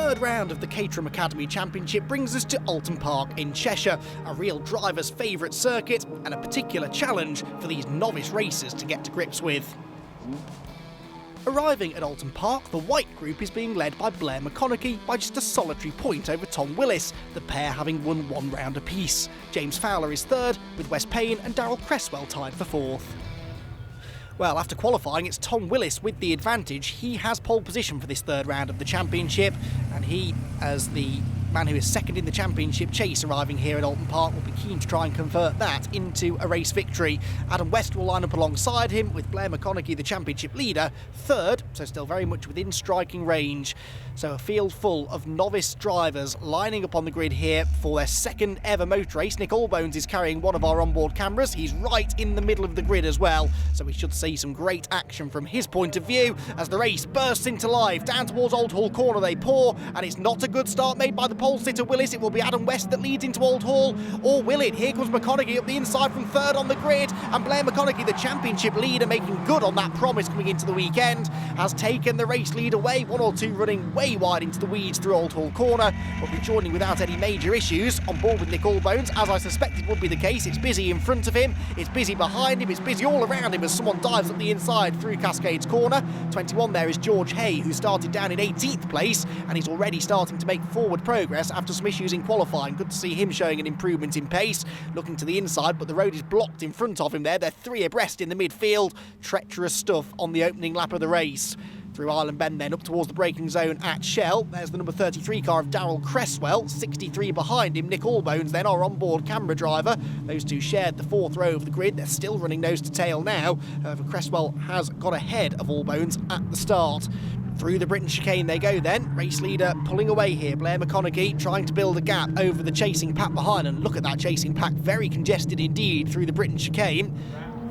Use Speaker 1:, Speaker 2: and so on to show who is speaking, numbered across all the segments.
Speaker 1: third round of the Caterham Academy Championship brings us to Oulton Park in Cheshire, a real driver's favourite circuit and a particular challenge for these novice racers to get to grips with. Arriving at Oulton Park, the white group is being led by Blair McConaughey by just a solitary point over Tom Willis, the pair having won one round apiece. James Fowler is third, with Wes Payne and Darrell Cresswell tied for fourth. Well, after qualifying, it's Tom Willis with the advantage. He has pole position for this third round of the championship, and he, as the man who is second in the championship chase arriving here at Oulton Park, will be keen to try and convert that into a race victory. Adam West will line up alongside him, with Blair McConaughey, the championship leader, third, so still very much within striking range. So a field full of novice drivers lining up on the grid here for their second ever motor race. Nick Allbones is carrying one of our onboard cameras. He's right in the middle of the grid as well, so we should see some great action from his point of view as the race bursts into life. Down towards Old Hall Corner they pour, and it's not a good start made by the pole sitter Willis. It will be Adam West that leads into Old Hall, or will it? Here comes McConaughey up the inside from third on the grid, and Blair McConaughey, the championship leader, making good on that promise coming into the weekend, has taken the race lead away. One or two running way wide into the weeds through Old Hall Corner, but rejoining without any major issues. On board with Nick Allbones, as I suspected would be the case. It's busy in front of him, it's busy behind him, it's busy all around him as someone dives up the inside through Cascades Corner. 21 there is George Hay, who started down in 18th place, and he's already starting to make forward progress after some issues in qualifying. Good to see him showing an improvement in pace, looking to the inside, but the road is blocked in front of him there. They're three abreast in the midfield. Treacherous stuff on the opening lap of the race. Through Island Bend then up towards the braking zone at Shell. There's the number 33 car of Darrell Cresswell, 63 behind him. Nick Allbones then, our onboard camera driver. Those two shared the fourth row of the grid. They're still running nose to tail now. However, Cresswell has got ahead of Allbones at the start. Through the Britain chicane they go then. Race leader pulling away here. Blair McConaughey trying to build a gap over the chasing pack behind. And look at that chasing pack, very congested indeed through the Britain chicane.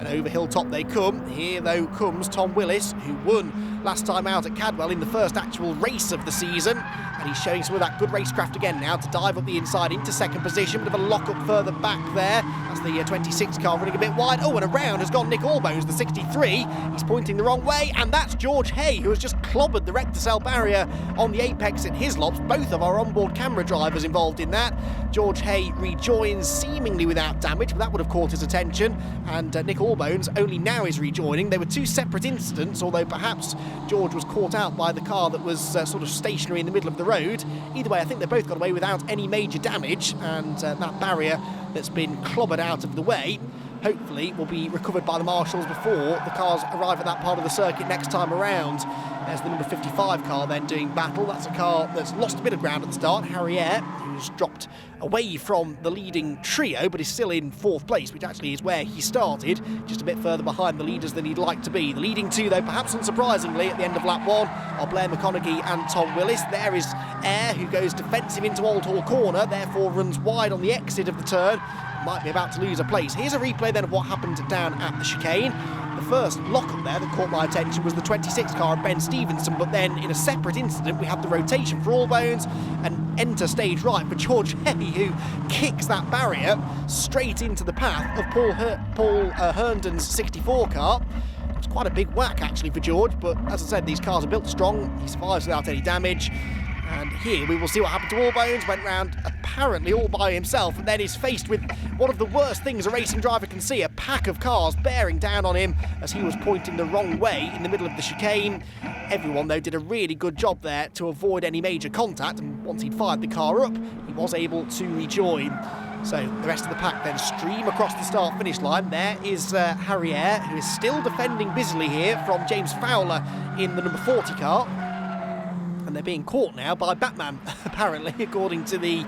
Speaker 1: And over hilltop they come. Here, though, comes Tom Willis, who won last time out at Cadwell in the first actual race of the season. And he's showing some of that good racecraft again now to dive up the inside into second position. Bit of a lock-up further back there. That's the 26 car running a bit wide. Oh, and around has gone Nick Allbones, the 63. He's pointing the wrong way, and that's George Hay, who has just clobbered the Recticel barrier on the apex at Hislops. Both of our onboard camera drivers involved in that. George Hay rejoins seemingly without damage, but that would have caught his attention. And Nick Allbones only now is rejoining. They were two separate incidents, although perhaps George was caught out by the car that was sort of stationary in the middle of the road. Either way, I think they both got away without any major damage, and that barrier that's been clobbered out of the way hopefully will be recovered by the marshals before the cars arrive at that part of the circuit next time around. There's the number 55 car then doing battle. That's a car that's lost a bit of ground at the start, Harrier, who's dropped away from the leading trio but is still in fourth place, which actually is where he started, just a bit further behind the leaders than he'd like to be. The leading two, though, perhaps unsurprisingly, at the end of lap one are Blair McConaughey and Tom Willis. There is Eyre, who goes defensive into Old Hall Corner, therefore runs wide on the exit of the turn. Might be about to lose a place. Here's a replay then of what happened down at the chicane. The first lock-up there that caught my attention was the 26 car of Ben Stevenson, but then in a separate incident we had the rotation for Allbones and enter stage right for George Hay, who kicks that barrier straight into the path of Paul Herndon's 64 car. It's quite a big whack actually for George, but as I said, these cars are built strong. He survives without any damage. And here we will see what happened to Allbones. Went round apparently all by himself and then is faced with one of the worst things a racing driver can see, a pack of cars bearing down on him as he was pointing the wrong way in the middle of the chicane. Everyone, though, did a really good job there to avoid any major contact, and once he'd fired the car up, he was able to rejoin. So the rest of the pack then stream across the start-finish line. There is Harrier, who is still defending busily here from James Fowler in the number 40 car. And they're being caught now by Batman, apparently, according to the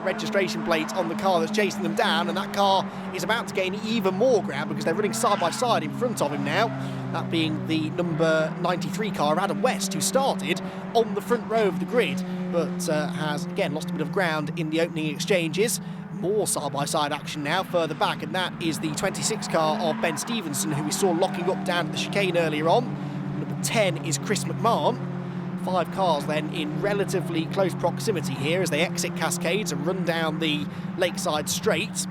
Speaker 1: registration plate on the car that's chasing them down. And that car is about to gain even more ground because they're running side by side in front of him now. That being the number 93 car of Adam West, who started on the front row of the grid, but has, again, lost a bit of ground in the opening exchanges. More side-by-side action now further back, and that is the 26 car of Ben Stevenson, who we saw locking up down at the chicane earlier on. Number 10 is Chris McMahon. 5 cars then in relatively close proximity here as they exit Cascades and run down the Lakeside Straight.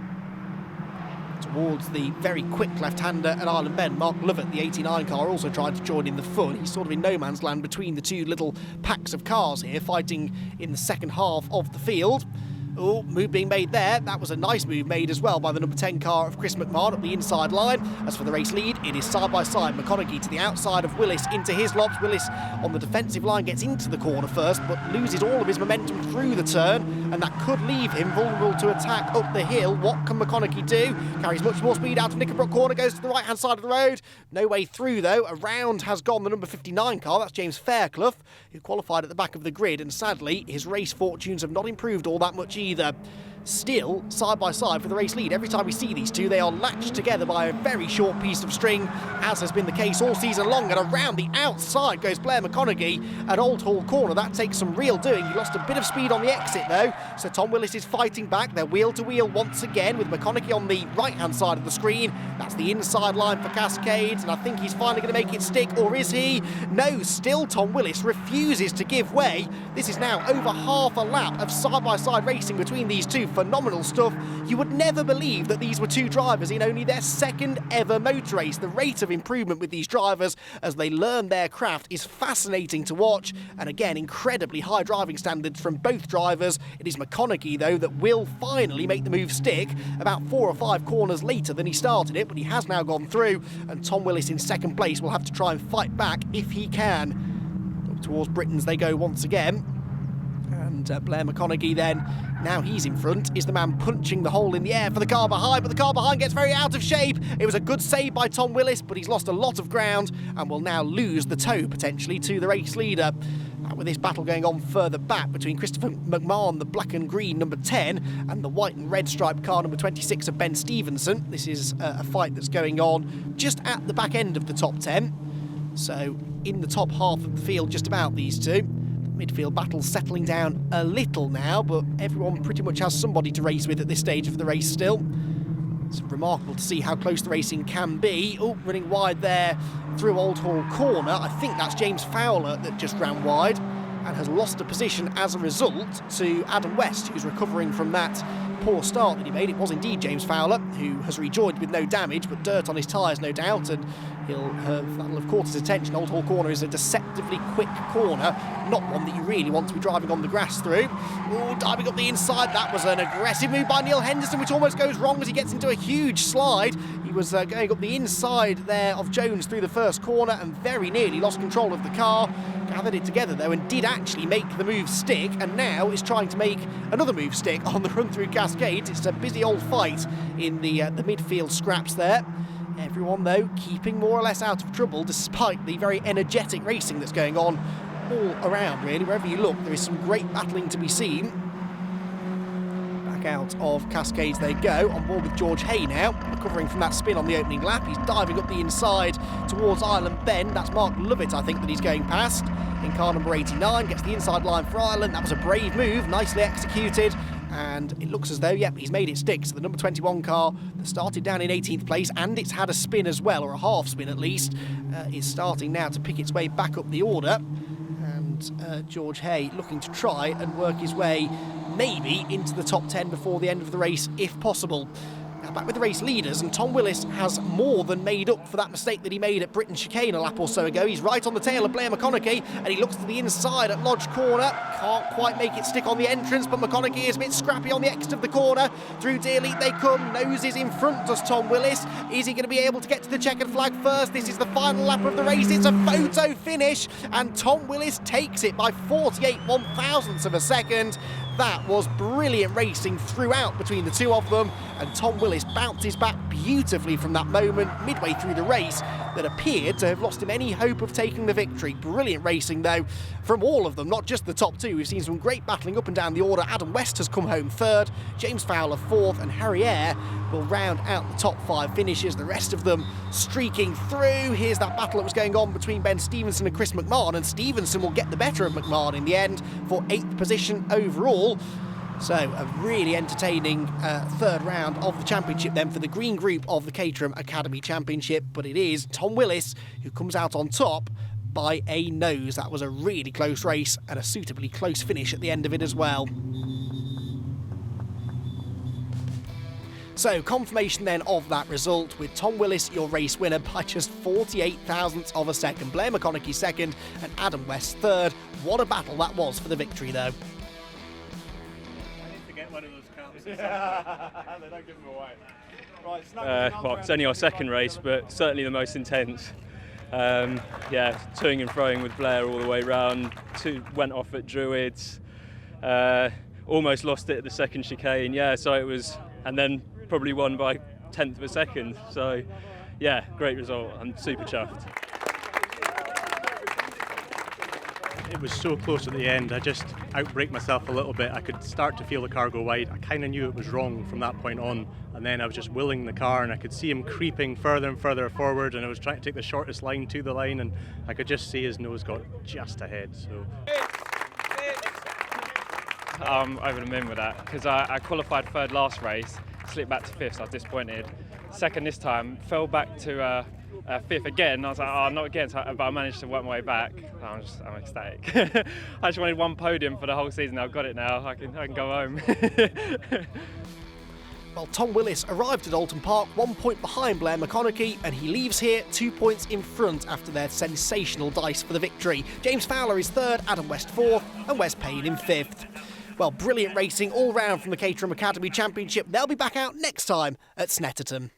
Speaker 1: towards the very quick left-hander at Island Bend. Mark Lovett, the 89 car, also tried to join in the fun. He's sort of in no man's land between the two little packs of cars here, fighting in the second half of the field. Oh, move being made there. That was a nice move made as well by the number 10 car of Chris McMahon up the inside line. As for the race lead, it is side by side. McConaughey to the outside of Willis into his lobs. Willis on the defensive line gets into the corner first, but loses all of his momentum through the turn, and that could leave him vulnerable to attack up the hill. What can McConaughey do? Carries much more speed out of Knickerbrook corner, goes to the right-hand side of the road. No way through, though. Around has gone the number 59 car. That's James Fairclough, who qualified at the back of the grid, and sadly, his race fortunes have not improved all that much either. Still, side by side for the race lead. Every time we see these two, they are latched together by a very short piece of string, as has been the case all season long. And around the outside goes Blair McConaughey at Old Hall Corner. That takes some real doing. He lost a bit of speed on the exit, though, so Tom Willis is fighting back. They're wheel to wheel once again with McConaughey on the right-hand side of the screen. That's the inside line for Cascades, and I think he's finally going to make it stick, or is he? No, still Tom Willis refuses to give way. This is now over half a lap of side-by-side racing between these two. Phenomenal stuff. You would never believe that these were two drivers in only their second ever motor race. The rate of improvement with these drivers as they learn their craft is fascinating to watch, and again, incredibly high driving standards from both drivers. It is McConaughey, though, that will finally make the move stick about 4 or 5 corners later than he started it, but he has now gone through, and Tom Willis in second place will have to try and fight back if he can. Up towards Britain's they go once again. And Blair McConaughey then, now he's in front, is the man punching the hole in the air for the car behind, but the car behind gets very out of shape. It was a good save by Tom Willis, but he's lost a lot of ground and will now lose the toe potentially to the race leader. With this battle going on further back between Christopher McMahon, the black and green number 10, and the white and red striped car number 26 of Ben Stevenson. This is a fight that's going on just at the back end of the top 10. So in the top half of the field, just about these two. Midfield battle settling down a little now, but everyone pretty much has somebody to race with at this stage of the race still. It's remarkable to see how close the racing can be. Oh, running wide there through Old Hall Corner. I think that's James Fowler that just ran wide and has lost a position as a result to Adam West, who's recovering from that poor start that he made. It was indeed James Fowler, who has rejoined with no damage, but dirt on his tyres, no doubt, and that'll have caught his attention. Old Hall Corner is a deceptively quick corner, not one that you really want to be driving on the grass through. Oh, diving up the inside. That was an aggressive move by Neil Henderson, which almost goes wrong as he gets into a huge slide. He was going up the inside there of Jones through the first corner and very nearly lost control of the car. Gathered it together, though, and did actually make the move stick, and now is trying to make another move stick on the run through Cascades. It's a busy old fight in the midfield scraps there. Everyone, though, keeping more or less out of trouble despite the very energetic racing that's going on all around, really. Wherever you look, there is some great battling to be seen. Back out of Cascades they go, on board with George Hay now, recovering from that spin on the opening lap. He's diving up the inside towards Island Bend. That's Mark Lovett, I think, that he's going past. In car number 89, gets the inside line for Ireland. That was a brave move, nicely executed. And it looks as though, yep, he's made it stick. So the number 21 car that started down in 18th place, and it's had a spin as well, or a half spin at least, is starting now to pick its way back up the order. And George Hay looking to try and work his way maybe into the top 10 before the end of the race, if possible. Now back with the race leaders, and Tom Willis has more than made up for that mistake that he made at Britain Chicane a lap or so ago. He's right on the tail of Blair McConaughey, and he looks to the inside at Lodge Corner. Can't quite make it stick on the entrance, but McConaughey is a bit scrappy on the exit of the corner. Through Dearleat they come. Noses in front does Tom Willis. Is he going to be able to get to the checkered flag first? This is the final lap of the race. It's a photo finish, and Tom Willis takes it by 48 one-thousandths of a second. That was brilliant racing throughout between the two of them, and Tom Willis bounces back beautifully from that moment midway through the race that appeared to have lost him any hope of taking the victory. Brilliant racing, though, from all of them, not just the top two. We've seen some great battling up and down the order. Adam West has come home third, James Fowler fourth, and Harry Eyre will round out the top 5 finishes. The rest of them streaking through. Here's that battle that was going on between Ben Stevenson and Chris McMahon, and Stevenson will get the better of McMahon in the end for 8th position overall. So a really entertaining third round of the championship then for the green group of the Caterham Academy Championship, but it is Tom Willis who comes out on top by a nose. That was a really close race and a suitably close finish at the end of it as well. So confirmation then of that result, with Tom Willis your race winner by just 48 thousandths of a second. Blair McConaughey second and Adam West third. What a battle that was for the victory though.
Speaker 2: I need to get one of those caps. They don't give them away.
Speaker 3: Right, well, it's only our second race, but certainly the most intense. Yeah, toing and froing with Blair all the way round. Went off at Druids. Almost lost it at the second chicane. Yeah, so it was, and then probably won by 1/10 of a second. So, yeah, great result. I'm super chuffed.
Speaker 2: It was so close at the end. I just outbraked myself a little bit. I could start to feel the car go wide. I kind of knew it was wrong from that point on, and then I was just willing the car, and I could see him creeping further and further forward, and I was trying to take the shortest line to the line, and I could just see his nose got just ahead. So
Speaker 4: I'm over the moon with that, because I qualified third last race, slipped back to fifth, so I was disappointed. Second this time, fell back to fifth again. I was like, oh, not again, but I managed to work my way back. I'm ecstatic. I just wanted one podium for the whole season. I've got it now. I can go home.
Speaker 1: Well, Tom Willis arrived at Oulton Park 1 point behind Blair McConaughey, and he leaves here 2 points in front after their sensational dice for the victory. James Fowler is third, Adam West fourth, and Wes Payne in fifth. Well, brilliant racing all round from the Caterham Academy Championship. They'll be back out next time at Snetterton.